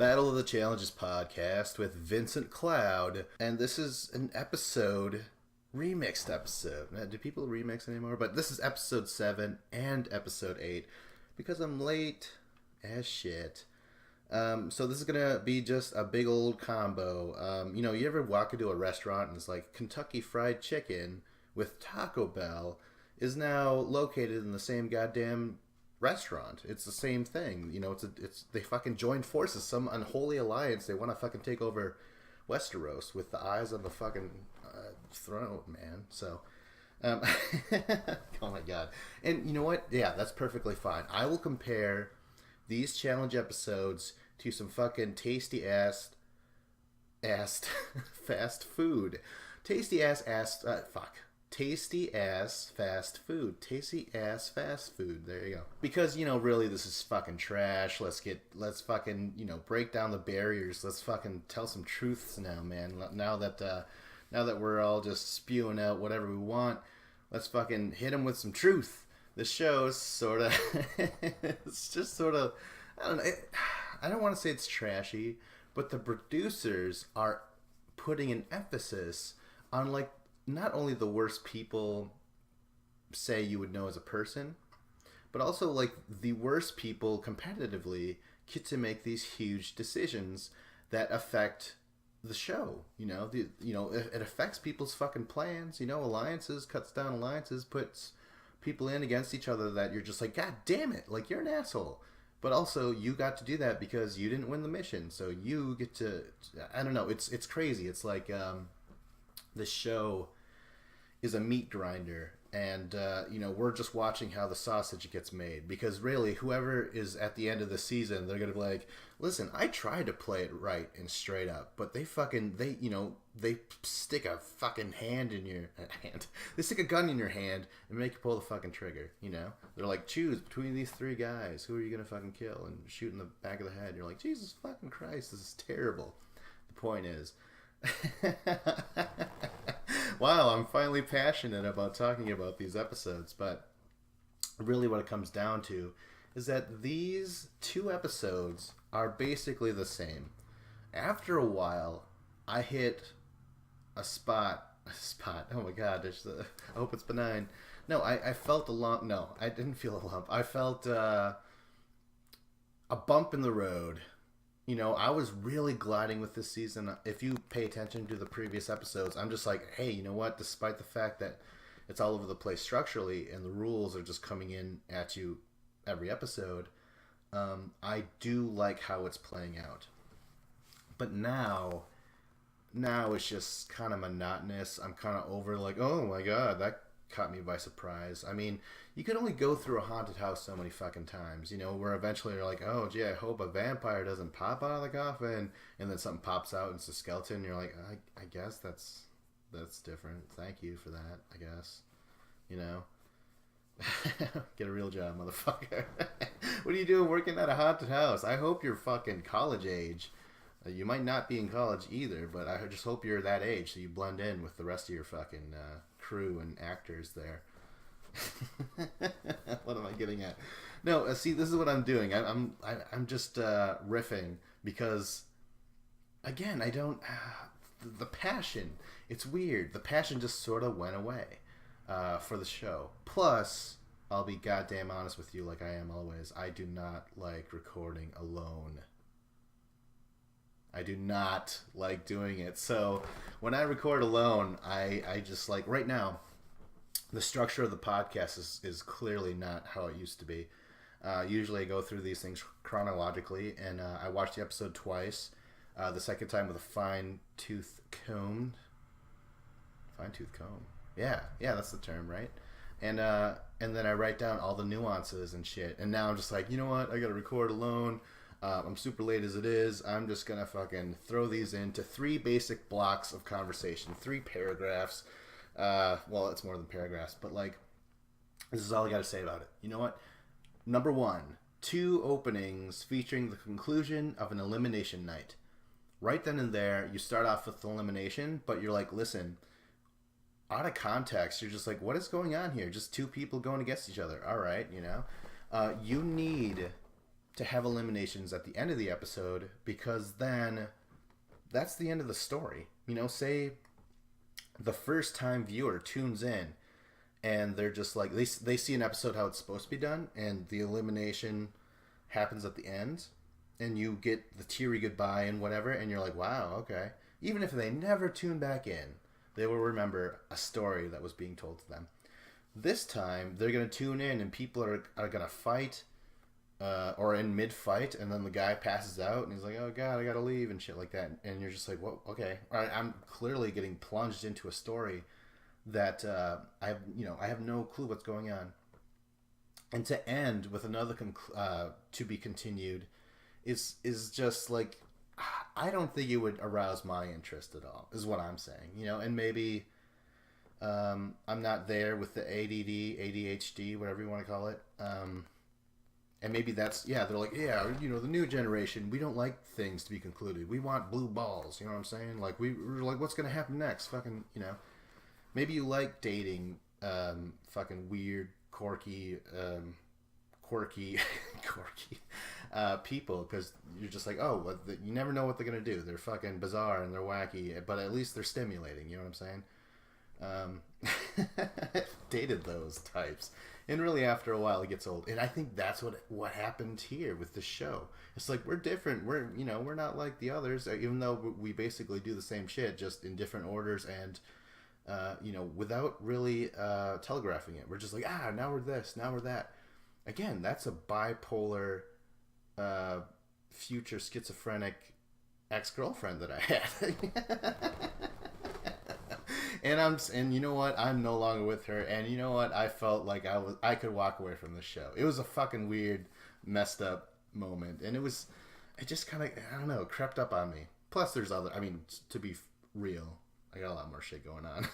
Battle of the Challenges podcast with Vincent Cloud, and this is an remixed episode. Now, do people remix anymore? But this is episode 7 and episode 8 because I'm late as shit. So this is gonna be just a big old combo. You ever walk into a restaurant and it's like Kentucky Fried Chicken with Taco Bell is now located in the same goddamn restaurant. It's the same thing. They fucking joined forces, some unholy alliance. They want to fucking take over Westeros with the eyes on the fucking throne, man. So, oh my god. And you know what? Yeah, that's perfectly fine. I will compare these challenge episodes to some fucking tasty ass fast food. Tasty ass fast food. Tasty ass fast food. There you go. Because, really this is fucking trash. Let's fucking, break down the barriers. Let's fucking tell some truths now, man. Now that we're all just spewing out whatever we want, let's fucking hit them with some truth. The show is sort of, it's just sort of, I don't know. I don't want to say it's trashy, but the producers are putting an emphasis on, like, not only the worst people say you would know as a person, but also like the worst people competitively get to make these huge decisions that affect the show. It affects people's fucking plans. Alliances, cuts down alliances, puts people in against each other that you're just like, God damn it, like you're an asshole. But also you got to do that because you didn't win the mission, so you get to. I don't know. It's crazy. It's like the show is a meat grinder, and we're just watching how the sausage gets made, because really whoever is at the end of the season, they're gonna be like, listen, I tried to play it right and straight up, but they stick a fucking they stick a gun in your hand and make you pull the fucking trigger. They're like, choose between these 3 guys, who are you gonna fucking kill, and shoot in the back of the head. You're like, Jesus fucking Christ, this is terrible. The point is, wow, I'm finally passionate about talking about these episodes, but really what it comes down to is that these 2 episodes are basically the same. After a while, I hit a spot, oh my god, I hope it's benign. No, I felt a lump. No, I didn't feel a lump. I felt a bump in the road. I was really gliding with this season. If you pay attention to the previous episodes, I'm just like, hey, you know what? Despite the fact that it's all over the place structurally and the rules are just coming in at you every episode, I do like how it's playing out. But now it's just kind of monotonous. I'm kind of over, like, oh my god, that caught me by surprise. I mean, you can only go through a haunted house so many fucking times, where eventually you're like, oh gee, I hope a vampire doesn't pop out of the coffin, and then something pops out and it's a skeleton, and you're like, I guess that's different. Thank you for that, I guess. Get a real job, motherfucker. What are you doing working at a haunted house? I hope you're fucking college age. You might not be in college either, but I just hope you're that age so you blend in with the rest of your fucking crew and actors there. What am I getting at? No, see, this is what I'm doing. I'm just riffing because, again, I don't. The passion. It's weird. The passion just sort of went away for the show. Plus, I'll be goddamn honest with you, like I am always. I do not like recording alone. I do not like doing it. So when I record alone, I just like, right now, the structure of the podcast is clearly not how it used to be. Usually I go through these things chronologically, and I watch the episode twice. The second time with a fine-tooth comb. Fine-tooth comb. Yeah, that's the term, right? And then I write down all the nuances and shit. And now I'm just like, you know what? I gotta record alone. I'm super late as it is. I'm just gonna fucking throw these into 3 basic blocks of conversation, 3 paragraphs. Well, it's more than paragraphs, but like, this is all I gotta say about it. You know what? Number 1, 2 openings featuring the conclusion of an elimination night. Right then and there, you start off with the elimination, but you're like, listen, out of context, you're just like, what is going on here? Just 2 people going against each other. All right, you need to have eliminations at the end of the episode, because then that's the end of the story. You know, say the first time viewer tunes in and they're just like, they see an episode how it's supposed to be done, and the elimination happens at the end, and you get the teary goodbye and whatever, and you're like, wow, okay. Even if they never tune back in, they will remember a story that was being told to them. This time, they're going to tune in, and people are going to fight, or in mid-fight, and then the guy passes out, and he's like, oh god, I gotta leave, and shit like that. And you're just like, well, okay. I'm clearly getting plunged into a story that I have no clue what's going on. And to end with another to be continued is just like, I don't think it would arouse my interest at all, is what I'm saying. You know, and maybe I'm not there with the ADD, ADHD, whatever you want to call it. And maybe that's, they're like, the new generation, we don't like things to be concluded. We want blue balls, you know what I'm saying? Like, we're like, what's going to happen next? Fucking, maybe you like dating fucking weird, quirky people, because you're just like, oh, you never know what they're going to do. They're fucking bizarre and they're wacky, but at least they're stimulating, you know what I'm saying? Dated those types, and really after a while it gets old. And I think that's what happened here with the show. It's like, we're different, we're not like the others, even though we basically do the same shit, just in different orders, and without really telegraphing it. We're just like, now we're this, now we're that. Again, that's a bipolar future schizophrenic ex-girlfriend that I had. And you know what? I'm no longer with her. And you know what? I felt like I could walk away from the show. It was a fucking weird, messed up moment. And it just kind of, I don't know, crept up on me. Plus there's to be real, I got a lot more shit going on.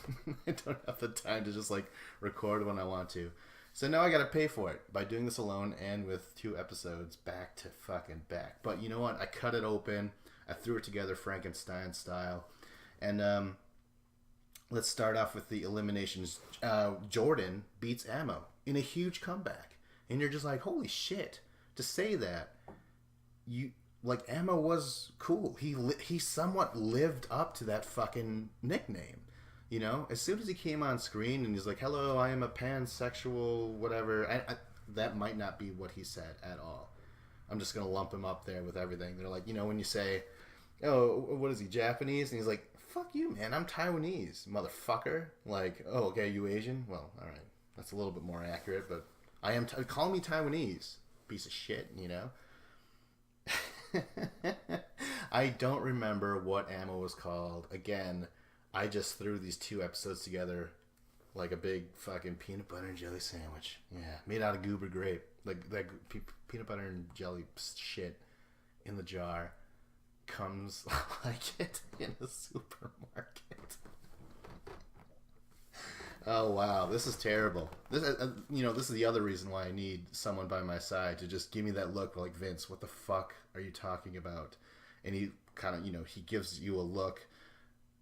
I don't have the time to just like record when I want to. So now I gotta pay for it by doing this alone and with 2 episodes back to fucking back. But you know what? I cut it open. I threw it together Frankenstein style. And, let's start off with the eliminations. Jordan beats Ammo in a huge comeback. And you're just like, holy shit. To say that, Ammo was cool. He somewhat lived up to that fucking nickname. You know? As soon as he came on screen and he's like, hello, I am a pansexual, whatever. That might not be what he said at all. I'm just going to lump him up there with everything. They're like, when you say, oh, what is he, Japanese? And he's like, fuck you, man, I'm Taiwanese, motherfucker. Like, oh, okay, you Asian? Well, all right, that's a little bit more accurate, but I am. Call me Taiwanese, piece of shit. I don't remember what Ammo was called. Again, I just threw these 2 episodes together like a big fucking peanut butter and jelly sandwich. Yeah, made out of goober grape, like that peanut butter and jelly shit in the jar. Comes like it in a supermarket. Oh wow, this is terrible. This is the other reason why I need someone by my side to just give me that look like, Vince, what the fuck are you talking about? And he kind of, he gives you a look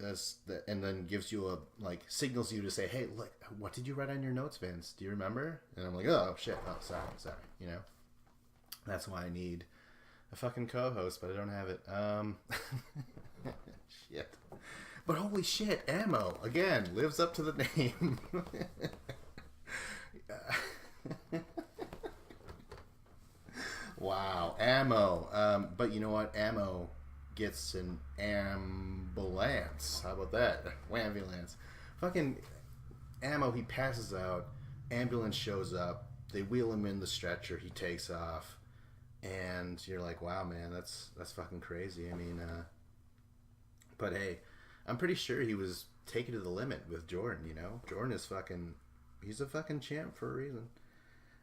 and then gives you a, signals you to say, hey, look, what did you write on your notes, Vince? Do you remember? And I'm like, oh shit, oh sorry, That's why I need a fucking co-host, but I don't have it. Shit. But holy shit, Ammo, again, lives up to the name. Wow, Ammo. But you know what? Ammo gets an ambulance. How about that? Wambulance. Fucking Ammo, he passes out. Ambulance shows up. They wheel him in the stretcher. He takes off. And you're like, wow, man, that's fucking crazy. I mean, but hey, I'm pretty sure he was taken to the limit with Jordan, Jordan is he's a fucking champ for a reason.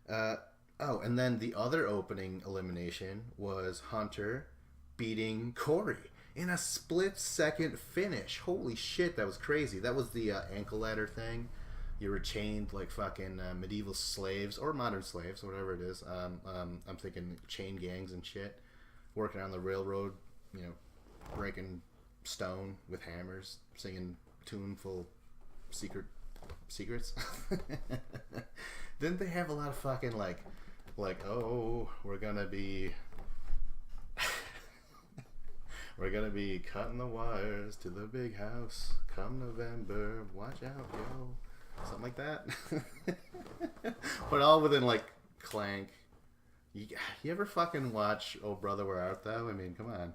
And then the other opening elimination was Hunter beating Corey in a split-second finish. Holy shit, that was crazy. That was the ankle ladder thing. You were chained like fucking medieval slaves or modern slaves, whatever it is. I'm thinking chain gangs and shit, working on the railroad, breaking stone with hammers, singing tuneful secrets. Didn't they have a lot of fucking like Like, oh, we're gonna be cutting the wires to the big house come November. Watch out, yo. Something like that. But all within like Clank. You ever fucking watch Oh Brother Where Art Thou? I mean, come on.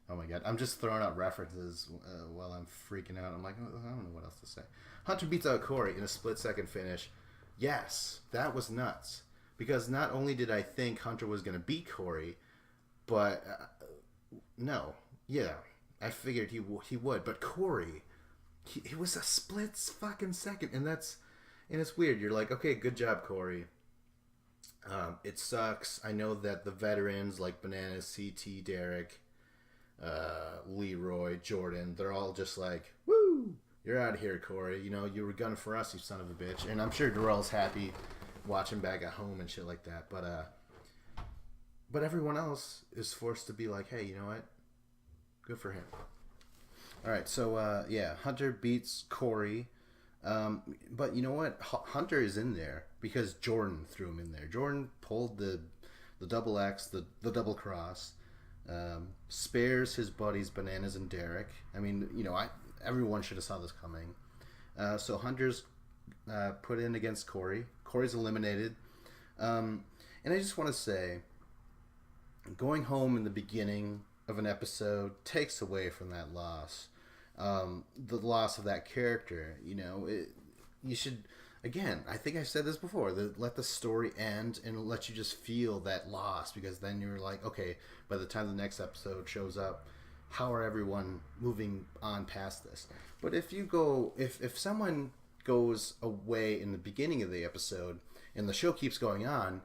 Oh my god. I'm just throwing out references while I'm freaking out. I'm like, I don't know what else to say. Hunter beats out Corey in a split-second finish. Yes, that was nuts. Because not only did I think Hunter was going to beat Corey, but... no. Yeah. I figured he would. But Corey, it was a split fucking second. And it's weird. You're like, okay, good job, Corey. It sucks. I know that the veterans like Bananas, CT, Derek, Leroy, Jordan, they're all just like, woo, you're out of here, Corey. You know, you were gunning for us, you son of a bitch. And I'm sure Darrell's happy watching back at home and shit like that. But everyone else is forced to be like, hey, you know what? Good for him. All right, so yeah, Hunter beats Corey. But you know what? Hunter is in there because Jordan threw him in there. Jordan pulled the double X, the double cross, spares his buddies Bananas and Derek. I mean, you know, everyone should have saw this coming. So Hunter's put in against Corey. Corey's eliminated. And I just want to say, going home in the beginning of an episode takes away from that loss. The loss of that character, you know, you should, again, I think I said this before, let the story end and let you just feel that loss, because then you're like, okay, by the time the next episode shows up, how are everyone moving on past this? But if someone goes away in the beginning of the episode and the show keeps going on,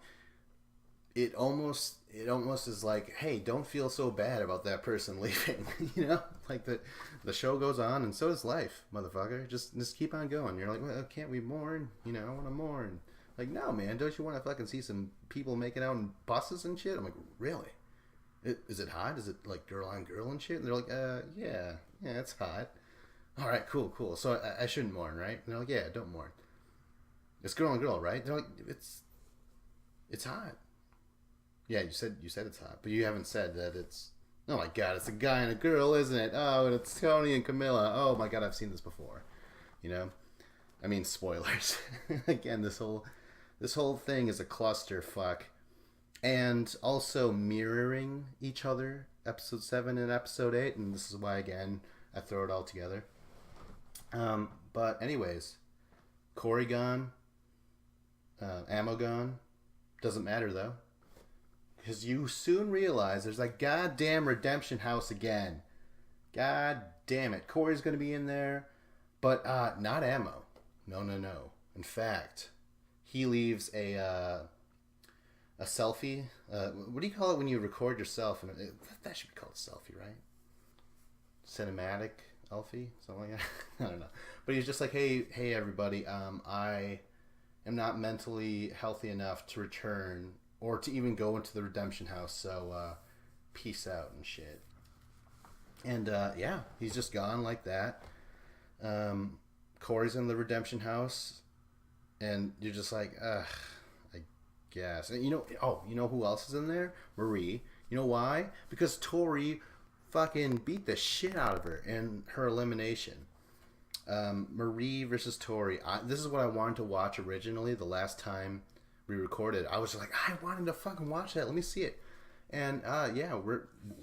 it almost is like, hey, don't feel so bad about that person leaving. You know, like the show goes on, and so does life, motherfucker. Just keep on going. You're like, well, can't we mourn? You know, I want to mourn. Like, no, man, don't you want to fucking see some people making out in buses and shit? I'm like, really? Is it hot? Is it like girl on girl and shit? And they're like, yeah, it's hot. All right, cool. So I shouldn't mourn, right? And they're like, yeah, don't mourn. It's girl on girl, right? They're like, it's hot. Yeah, you said it's hot, but you haven't said that it's... Oh my god, it's a guy and a girl, isn't it? Oh, and it's Tony and Camilla. Oh my god, I've seen this before. You know? I mean, spoilers. Again, this whole thing is a clusterfuck. And also mirroring each other, episode 7 and episode 8, and this is why, again, I throw it all together. But anyways, Corey gone, ammo gone. Doesn't matter, though. Because you soon realize there's a goddamn redemption house again. God damn it. Corey's going to be in there. But not ammo. No. In fact, he leaves a selfie. What do you call it when you record yourself? That should be called a selfie, right? Cinematic selfie? Something like that? I don't know. But he's just like, hey everybody. I am not mentally healthy enough to return or to even go into the redemption house, so peace out and shit. And yeah, he's just gone like that. Corey's in the redemption house, and you're just like, ugh, I guess. And you know who else is in there? Marie. You know why? Because Tori fucking beat the shit out of her in her elimination. Marie versus Tori. This is what I wanted to watch originally the last time we recorded. I was just like, I wanted to fucking watch that. Let me see it. And yeah,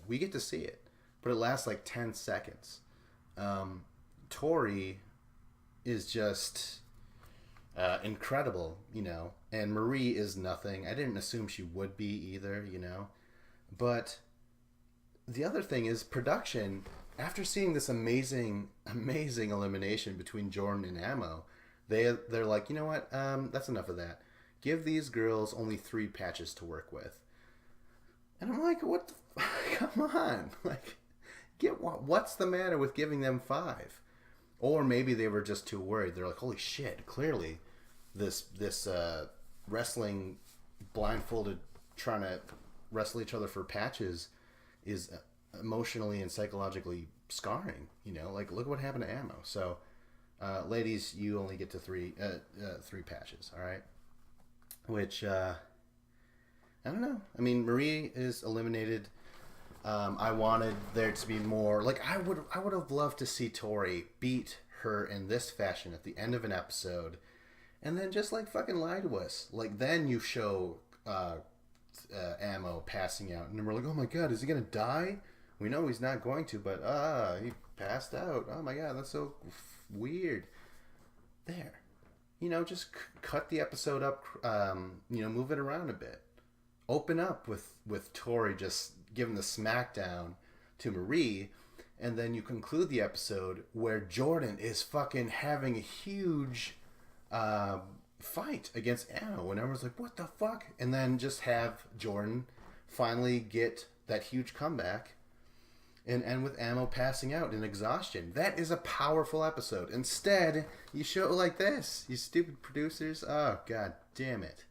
we get to see it, but it lasts like 10 seconds. Tori is just incredible, you know, and Marie is nothing. I didn't assume she would be either, you know. But the other thing is production. After seeing this amazing elimination between Jordan and Ammo, they're like, you know what? That's enough of that. Give these girls only 3 patches to work with. And I'm like, what the come on. Like, what's the matter with giving them 5? Or maybe they were just too worried. They're like, holy shit, clearly this wrestling blindfolded trying to wrestle each other for patches is emotionally and psychologically scarring, you know? Like, look what happened to Ammo. So, ladies, you only get to 3 patches, all right? Which, I don't know. I mean, Marie is eliminated. I wanted there to be more. Like I would have loved to see Tori beat her in this fashion at the end of an episode, and then just like fucking lie to us. Like then you show Ammo passing out, and we're like, oh my god, is he gonna die? We know he's not going to, but he passed out. Oh my god, that's so weird. There, just cut the episode up. Move it around a bit. Open up with Tori just giving the smackdown to Marie, and then you conclude the episode where Jordan is fucking having a huge fight against Ammo, and everyone's like, what the fuck? And then just have Jordan finally get that huge comeback and end with Ammo passing out in exhaustion. That is a powerful episode. Instead, you show it like this. You stupid producers. Oh, god damn it.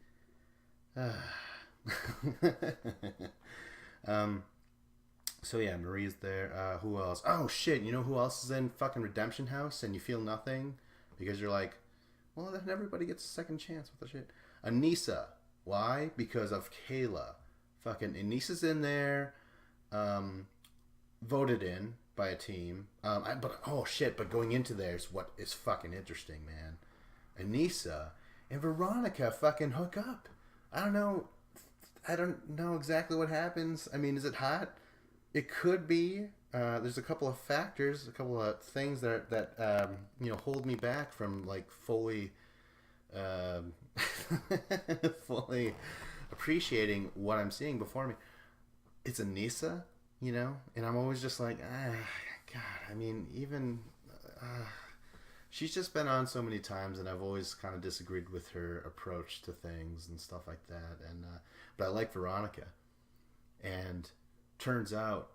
So yeah, Marie's there. Who else? Oh shit, you know who else is in fucking Redemption House and you feel nothing? Because you're like, well, then everybody gets a second chance with the shit. Anissa. Why? Because of Kayla. Fucking Anissa's in there. Voted in by a team. But going into there is what is fucking interesting, man. Anissa and Veronica fucking hook up. I don't know exactly what happens. I mean, is it hot? It could be. There's a couple of factors, a couple of things that hold me back from like fully appreciating what I'm seeing before me. It's Anissa, and I'm always just like, God. I mean, even she's just been on so many times, and I've always kind of disagreed with her approach to things and stuff like that. And but I like Veronica, and turns out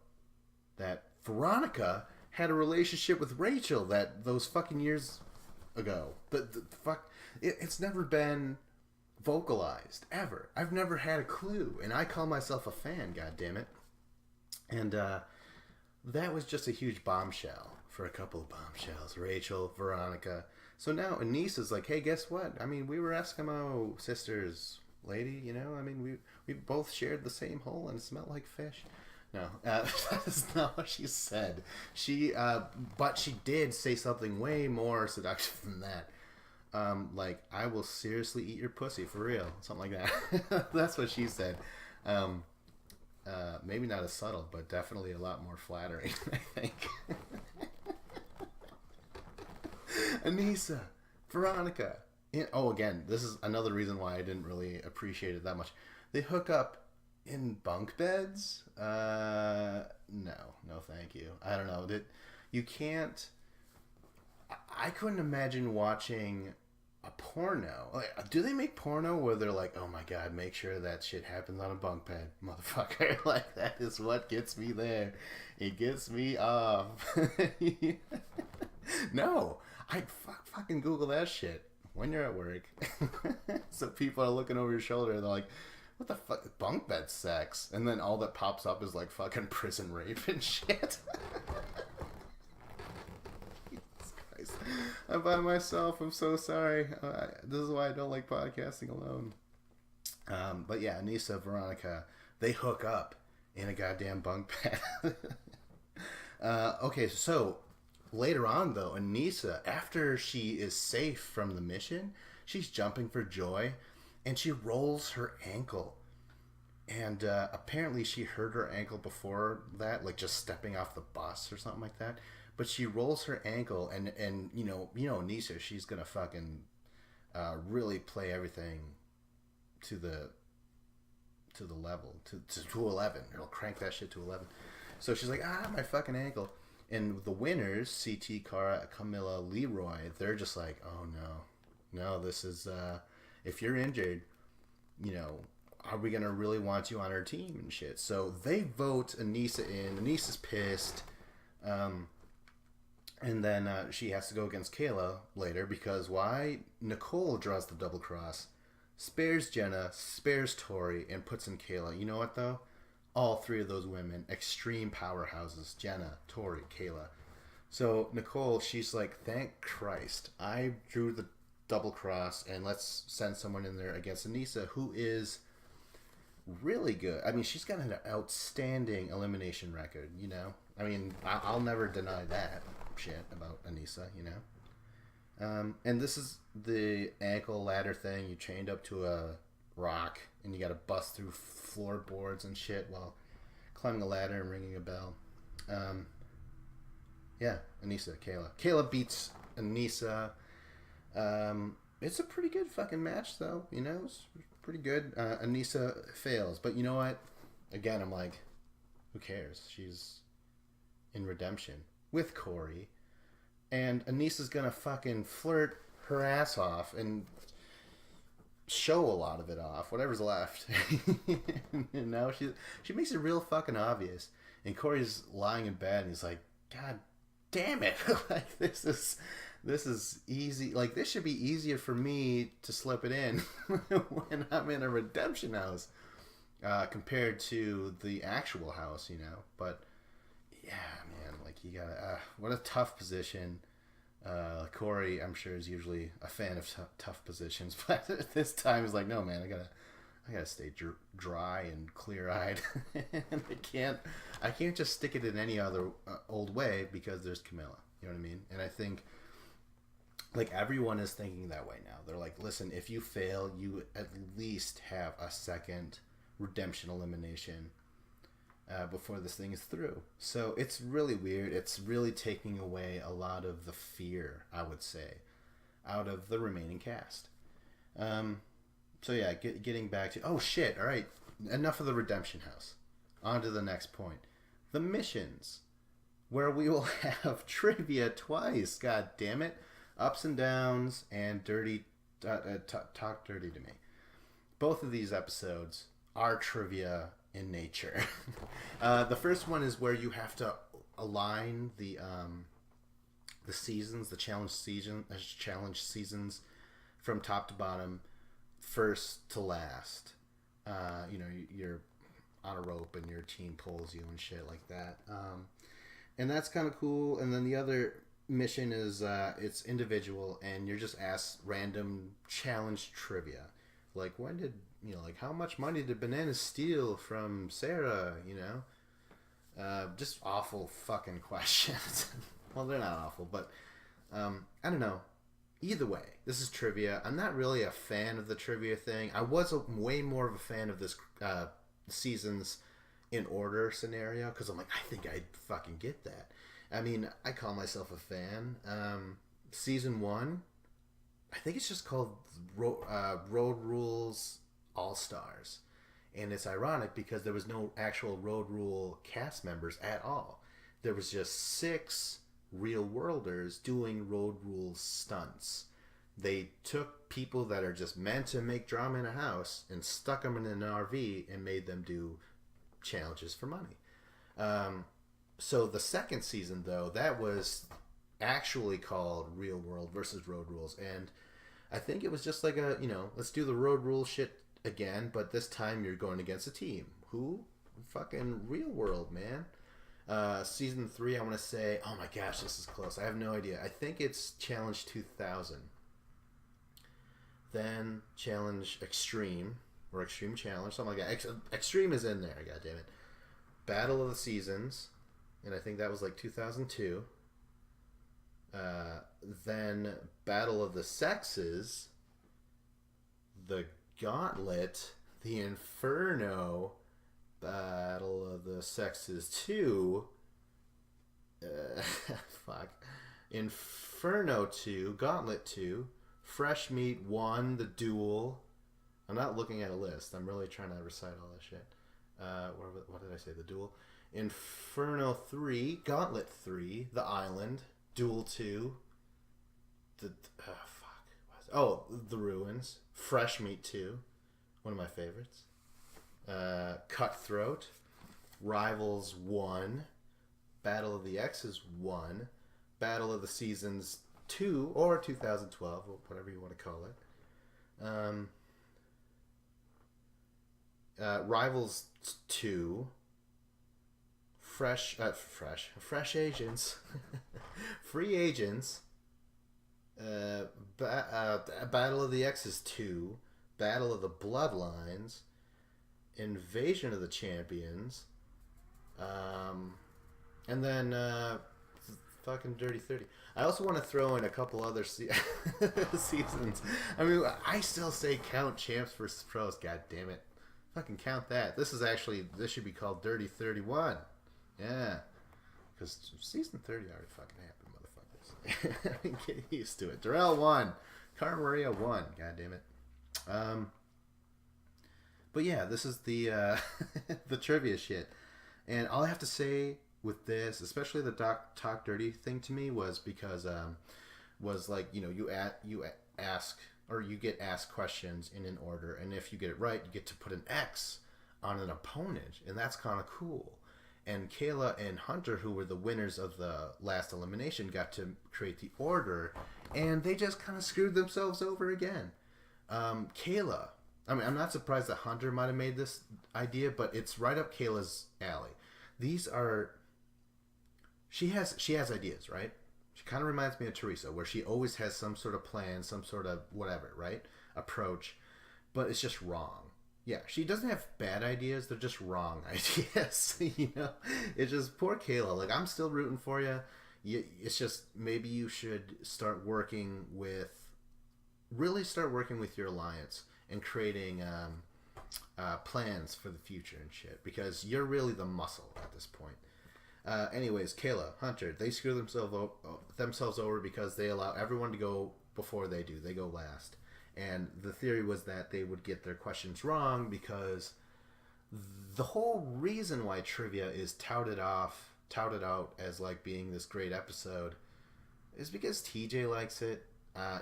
that Veronica had a relationship with Rachel those fucking years ago. The fuck, it's never been vocalized ever. I've never had a clue, and I call myself a fan. God damn it! And that was just a huge bombshell for a couple of bombshells. Rachel, Veronica. So now Anissa's like, hey, guess what? I mean, we were Eskimo sisters, lady. I mean, we both shared the same hole and smelled like fish. No, that is not what she said. But she did say something way more seductive than that. Like, I will seriously eat your pussy, for real. Something like that. That's what she said. Maybe not as subtle, but definitely a lot more flattering, I think. Anissa, Veronica. Again, this is another reason why I didn't really appreciate it that much. They hook up in bunk beds? No, thank you. I don't know. You can't. I couldn't imagine watching a porno. Like, do they make porno where they're like, oh my god, make sure that shit happens on a bunk bed, motherfucker? Like, that is what gets me there. It gets me off. No, I'd fucking Google that shit when you're at work. So people are looking over your shoulder and they're like, what the fuck? Bunk bed sex. And then all that pops up is like fucking prison rape and shit. Jesus Christ. I'm by myself. I'm so sorry. This is why I don't like podcasting alone. But yeah, Anissa, Veronica, they hook up in a goddamn bunk bed. Okay, so later on though, Anissa, after she is safe from the mission, she's jumping for joy. And she rolls her ankle. And apparently she hurt her ankle before that, like just stepping off the bus or something like that. But she rolls her ankle, and Anissa, she's gonna fucking really play everything to the level, to 11. It'll crank that shit to 11. So she's like, my fucking ankle. And the winners, CT, Cara, Camilla, Leroy, they're just like, oh no, this is. If you're injured, are we going to really want you on our team and shit? So they vote Anissa in. Anissa's pissed. And then she has to go against Kayla later because why? Nicole draws the double cross, spares Jenna, spares Tori, and puts in Kayla. You know what, though? All three of those women, extreme powerhouses. Jenna, Tori, Kayla. So Nicole, she's like, thank Christ. I drew the double cross, and let's send someone in there against Anissa, who is really good. I mean, she's got an outstanding elimination record, you know? I mean, I'll never deny that shit about Anissa, you know? And this is the ankle ladder thing. You chained up to a rock, and you got to bust through floorboards and shit while climbing a ladder and ringing a bell. Yeah, Anissa, Kayla. Kayla beats Anissa. It's a pretty good fucking match, though. You know, it's pretty good. Anissa fails, but you know what? Again, I'm like, who cares? She's in redemption with Corey, and Anissa's gonna fucking flirt her ass off and show a lot of it off, whatever's left. You know, she makes it real fucking obvious. And Corey's lying in bed, and he's like, God damn it! Like this is easy. Like this should be easier for me to slip it in when I'm in a redemption house compared to the actual house, you know. But yeah, man, like you gotta. What a tough position. Corey, I'm sure, is usually a fan of tough positions, but this time he's like, no, man, I gotta stay dry and clear eyed. And I can't just stick it in any other old way because there's Camilla. You know what I mean? And I think like everyone is thinking that way now. They're like, listen, if you fail, you at least have a second redemption elimination before this thing is through. So it's really weird. It's really taking away a lot of the fear, I would say, out of the remaining cast. So yeah, getting back to... Oh shit, alright. Enough of the redemption house. On to the next point. The missions. Where we will have trivia twice. God damn it. Ups and downs and dirty... talk dirty to me. Both of these episodes are trivia in nature. The first one is where you have to align the seasons, the challenge seasons from top to bottom, first to last. You know, you're on a rope and your team pulls you and shit like that. And that's kind of cool. And then the other mission is it's individual, and you're just asked random challenge trivia. Like, when did, you know, like, how much money did Bananas steal from Sarah, you know? Just awful fucking questions. Well, they're not awful, but I don't know. Either way, this is trivia. I'm not really a fan of the trivia thing. I was way more of a fan of this seasons in order scenario, because I'm like, I think I'd fucking get that. I mean, I call myself a fan. Season 1, I think it's just called Road Rules All-Stars. And it's ironic because there was no actual Road Rule cast members at all. There was just 6 real worlders doing Road Rules stunts. They took people that are just meant to make drama in a house and stuck them in an RV and made them do challenges for money. So the second season, though, that was actually called Real World versus Road Rules. And I think it was just like a, you know, let's do the Road Rule shit again, but this time you're going against a team. Who? Fucking Real World, man. Season 3, I want to say, oh my gosh, this is close. I have no idea. I think it's Challenge 2000. Then Challenge Extreme, or Extreme Challenge, something like that. Extreme is in there, goddammit. Battle of the Seasons, and I think that was like 2002. Then Battle of the Sexes, the Gauntlet, the Inferno, Battle of the Sexes 2, Inferno 2, Gauntlet 2, Fresh Meat 1, The Duel. I'm not looking at a list. I'm really trying to recite all this shit. What did I say? The Duel. Inferno 3, Gauntlet 3, The Island, Duel 2, The Ruins, Fresh Meat 2, one of my favorites. Cutthroat, Rivals 1, Battle of the X's 1, Battle of the Seasons 2, or 2012, whatever you want to call it. Rivals 2, Fresh Agents, Free Agents, Battle of the X's 2, Battle of the Bloodlines, Invasion of the Champions, and then fucking Dirty 30. I also want to throw in a couple other seasons. I mean, I still say count Champs versus Pros. God damn it. Fucking count that. This should be called Dirty 31. Yeah. Because season 30 already fucking happened, motherfuckers. Get used to it. Darrell won. Cara Maria won. God damn it. But yeah, this is the the trivia shit. And all I have to say with this, especially the talk dirty thing to me, was because was like, you know, you ask or you get asked questions in an order, and if you get it right, you get to put an X on an opponent, and that's kind of cool. And Kayla and Hunter, who were the winners of the last elimination, got to create the order, and they just kind of screwed themselves over again. Kayla, I mean, I'm not surprised that Hunter might have made this idea, but it's right up Kayla's alley. She has ideas, right? She kind of reminds me of Teresa, where she always has some sort of plan, some sort of whatever, right? Approach, but it's just wrong. Yeah, she doesn't have bad ideas, they're just wrong ideas, you know? It's just, poor Kayla, like, I'm still rooting for you. It's just, maybe you should start working with your alliance and creating plans for the future and shit, because you're really the muscle at this point. Anyways, Kayla, Hunter, they screw themselves over because they allow everyone to go before they do. They go last. And the theory was that they would get their questions wrong because the whole reason why trivia is touted out as like being this great episode is because TJ likes it.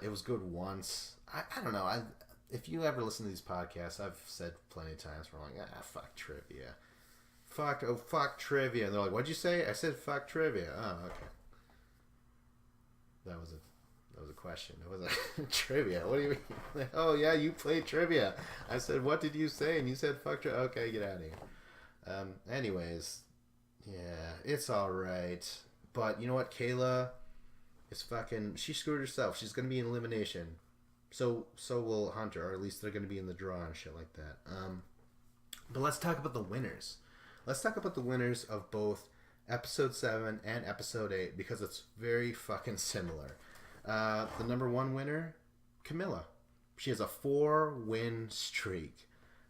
It was good once. I don't know. If you ever listen to these podcasts, I've said plenty of times where I'm like, fuck trivia. Fuck trivia. And they're like, what'd you say? I said fuck trivia. Oh, okay. That was a question. It was a trivia. What do you mean? Like, oh, yeah, you played trivia. I said, what did you say? And you said fuck trivia. Okay, get out of here. Anyways, yeah, it's alright. But you know what? Kayla is she screwed herself. She's going to be in elimination. So will Hunter, or at least they're going to be in the draw and shit like that. But let's talk about the winners. Let's talk about the winners of both Episode 7 and Episode 8, because it's very fucking similar. The number one winner, Camilla. She has a 4-win streak.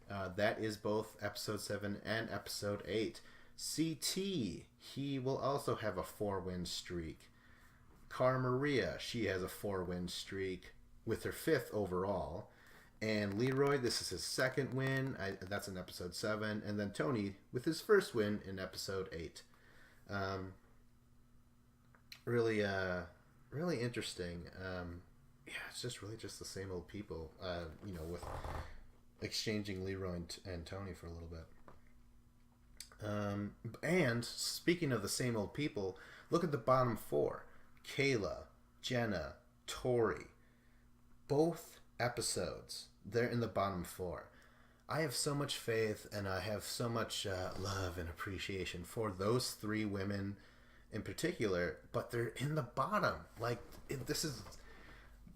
That is both Episode 7 and Episode 8. CT, he will also have a 4-win streak. Cara Maria, she has a 4-win streak with her 5th overall. And Leroy, this is his 2nd win. That's in Episode 7. And then Tony with his 1st win in Episode 8. Really interesting. Yeah, it's just really just the same old people, you know, with exchanging Leroy and Tony for a little bit. And speaking of the same old people, look at the bottom 4. Kayla, Jenna, Tori. Both episodes, they're in the bottom 4. I have so much faith and I have so much love and appreciation for those 3 women in particular, but they're in the bottom. Like, this is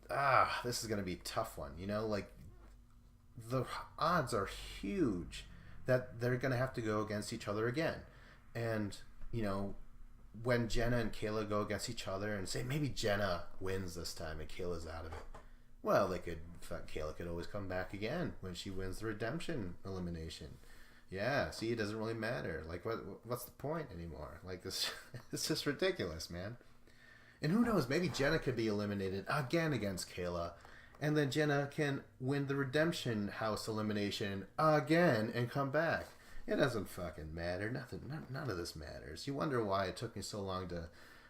going to be a tough one, you know? Like, the odds are huge that they're going to have to go against each other again. And, you know, when Jenna and Kayla go against each other and say maybe Jenna wins this time and Kayla's out of it, well, Kayla could always come back again when she wins the redemption elimination. Yeah, see, it doesn't really matter. Like, what's the point anymore? Like, this, it's just ridiculous, man. And who knows, maybe Jenna could be eliminated again against Kayla, and then Jenna can win the redemption house elimination again and come back. It doesn't fucking matter. None of this matters. You wonder why it took me so long to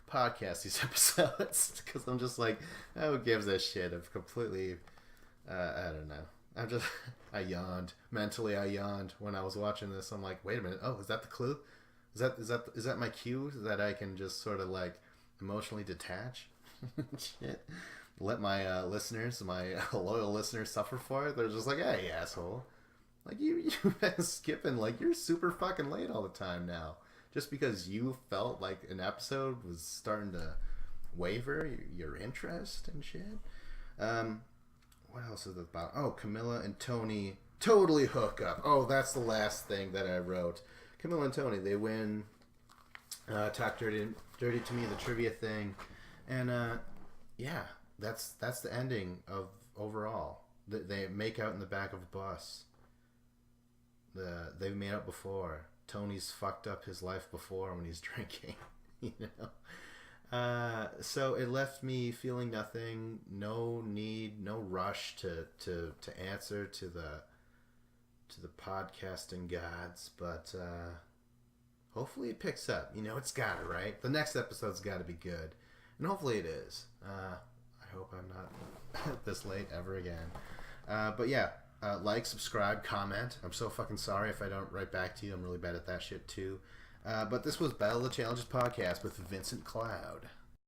podcast these episodes, because I'm just like, who gives a shit? I've completely, I don't know. I yawned. Mentally, I yawned when I was watching this. I'm like, wait a minute. Oh, is that the clue? Is that my cue that I can just sort of like emotionally detach? Shit. Let my listeners, my loyal listeners, suffer for it. They're just like, hey, asshole. Like, you've been skipping, like, you're super fucking late all the time now. Just because you felt like an episode was starting to waver your interest and shit. What else is it about? Oh, Camilla and Tony Totally hook up. Oh, that's the last thing that I wrote. Camille and Tony, they win. Talk dirty to me, the trivia thing, and yeah, that's the ending of overall. They make out in the back of a bus. They've made up before. Tony's fucked up his life before when he's drinking, you know. So it left me feeling nothing, no need, no rush to answer to the podcasting gods, but hopefully it picks up. You know, it's got it, right? The next episode's got to be good, and hopefully it is. I hope I'm not this late ever again. But yeah, like, subscribe, comment. I'm so fucking sorry if I don't write back to you. I'm really bad at that shit too. But this was Battle of the Challenges podcast with Vincent Cloud.